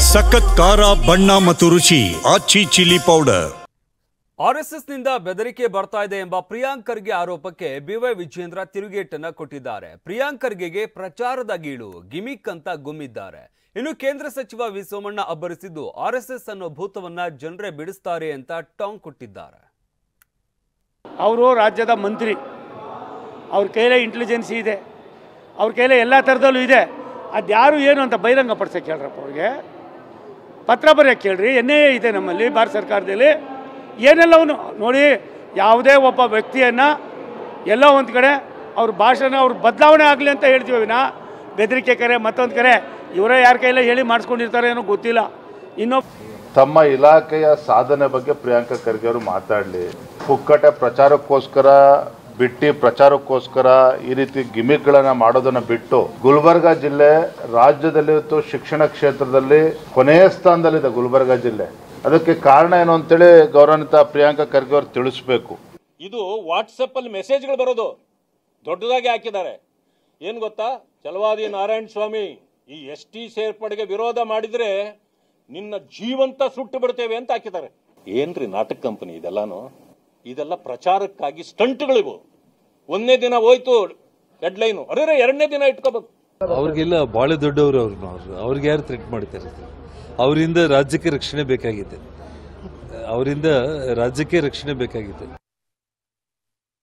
ಸಖತ್ ಖಾರ ಬಣ್ಣ ಮತ್ತು ರುಚಿ ಆಚಿ ಚಿಲ್ಲಿ ಪೌಡರ್. ಆರ್ಎಸ್ಎಸ್ ನಿಂದ ಬೆದರಿಕೆ ಬರ್ತಾ ಇದೆ ಎಂಬ ಪ್ರಿಯಾಂಕ್ ಖರ್ಗೆ ಆರೋಪಕ್ಕೆ ಬಿವೈ ವಿಜೇಂದ್ರ ತಿರುಗೇಟನ್ನ ಕೊಟ್ಟಿದ್ದಾರೆ. ಪ್ರಿಯಾಂಕ್ ಖರ್ಗೆಗೆ ಪ್ರಚಾರದ ಗೀಳು ಗಿಮಿಕ್ ಅಂತ ಗುಮ್ಮಿದ್ದಾರೆ. ಇನ್ನು ಕೇಂದ್ರ ಸಚಿವ ವಿ ಸೋಮಣ್ಣ ಅಬ್ಬರಿಸಿದ್ದು ಆರ್ಎಸ್ಎಸ್ ಅನ್ನೋ ಭೂತವನ್ನ ಜನರೇ ಬಿಡಿಸ್ತಾರೆ ಅಂತ ಟಾಂಗ್ ಕೊಟ್ಟಿದ್ದಾರೆ. ಅವರು ರಾಜ್ಯದ ಮಂತ್ರಿ, ಅವ್ರ ಕೈಲೇ ಇಂಟೆಲಿಜೆನ್ಸಿ ಇದೆ, ಅವ್ರ ಕೈಲೇ ಎಲ್ಲ ಥರದಲ್ಲೂ ಇದೆ. ಅದ್ಯಾರು ಏನು ಅಂತ ಬಹಿರಂಗ ಪಡಿಸೋಕೆ ಹೇಳ್ರಪ್ಪ, ಅವ್ರಿಗೆ ಪತ್ರ ಬರೆಯೋಕ್ಕೆ ಕೇಳ್ರಿ. ಎನ್ನೇ ಇದೆ ನಮ್ಮಲ್ಲಿ ಭಾರತ ಸರ್ಕಾರದಲ್ಲಿ ಏನೆಲ್ಲವನು ನೋಡಿ. ಯಾವುದೇ ಒಬ್ಬ ವ್ಯಕ್ತಿಯನ್ನು ಎಲ್ಲೋ ಒಂದು ಕಡೆ ಅವ್ರ ಭಾಷಣ ಅವ್ರ ಬದಲಾವಣೆ ಆಗಲಿ ಅಂತ ಹೇಳ್ತೀವಿ ವಿನಾ ಬೆದರಿಕೆ ಕರೆ ಮತ್ತೊಂದು ಕರೆ ಇವರೇ ಯಾರ ಕೈಲೇ ಹೇಳಿ ಮಾಡಿಸ್ಕೊಂಡಿರ್ತಾರೆ ಏನೋ ಗೊತ್ತಿಲ್ಲ. ಇನ್ನು ತಮ್ಮ ಇಲಾಖೆಯ ಸಾಧನೆ ಬಗ್ಗೆ ಪ್ರಿಯಾಂಕ ಖರ್ಗೆ ಅವರು ಮಾತಾಡಲಿ. ಪುಕ್ಕಟೆ ಪ್ರಚಾರಕ್ಕೋಸ್ಕರ ಪ್ರಚಾರಕ್ಕೋಸ್ಕರ ಈ ರೀತಿ ಗಿಮಿಕ್ಗಳನ್ನು ಮಾಡೋದನ್ನು ಬಿಟ್ಟು ಗುಲ್ಬರ್ಗಾ ಜಿಲ್ಲೆ ರಾಜ್ಯದಲ್ಲಿ ಇವತ್ತು ಶಿಕ್ಷಣ ಕ್ಷೇತ್ರದಲ್ಲಿ ಕೊನೆಯ ಸ್ಥಾನದಲ್ಲಿದೆ ಗುಲ್ಬರ್ಗಾ ಜಿಲ್ಲೆ. ಅದಕ್ಕೆ ಕಾರಣ ಏನು ಅಂತೇಳಿ ಗೌರವಾನ್ವಿತ ಪ್ರಿಯಾಂಕ ಖರ್ಗೆ ಅವರು ತಿಳಿಸ್ಬೇಕು. ಇದು ವಾಟ್ಸಪ್ ಅಲ್ಲಿ ಮೆಸೇಜ್ಗಳು ಬರೋದು ದೊಡ್ಡದಾಗಿ ಹಾಕಿದ್ದಾರೆ. ಏನು ಗೊತ್ತಾ, ಛಲವಾದಿ ನಾರಾಯಣ ಸ್ವಾಮಿ ಈ ST ಸೇರ್ಪಡೆಗೆ ವಿರೋಧ ಮಾಡಿದ್ರೆ ನಿನ್ನ ಜೀವಂತ ಸುಟ್ಟು ಬಿಡ್ತೇವೆ ಅಂತ ಹಾಕಿದ್ದಾರೆ. ಏನ್ರಿ ನಾಟಕ ಕಂಪನಿ ಇದೆಲ್ಲ ಪ್ರಚಾರಕ್ಕಾಗಿ ಸ್ಟಂಟ್ಗಳಿವು. ಒಂದನೇ ದಿನ ಹೋಯ್ತು ಹೆಡ್ಲೈನು, ಅರೆ ಎರಡನೇ ದಿನ ಇಟ್ಕೋಬೇಕು. ಅವ್ರಿಗೆಲ್ಲ ಬಹಳ ದೊಡ್ಡವರು ಅವ್ರಿಗೆ ಯಾರು ಥ್ರೆಟ್ ಮಾಡ್ತಾರೆ? ಅವರಿಂದ ರಾಜ್ಯಕ್ಕೆ ರಕ್ಷಣೆ ಬೇಕಾಗಿದೆ.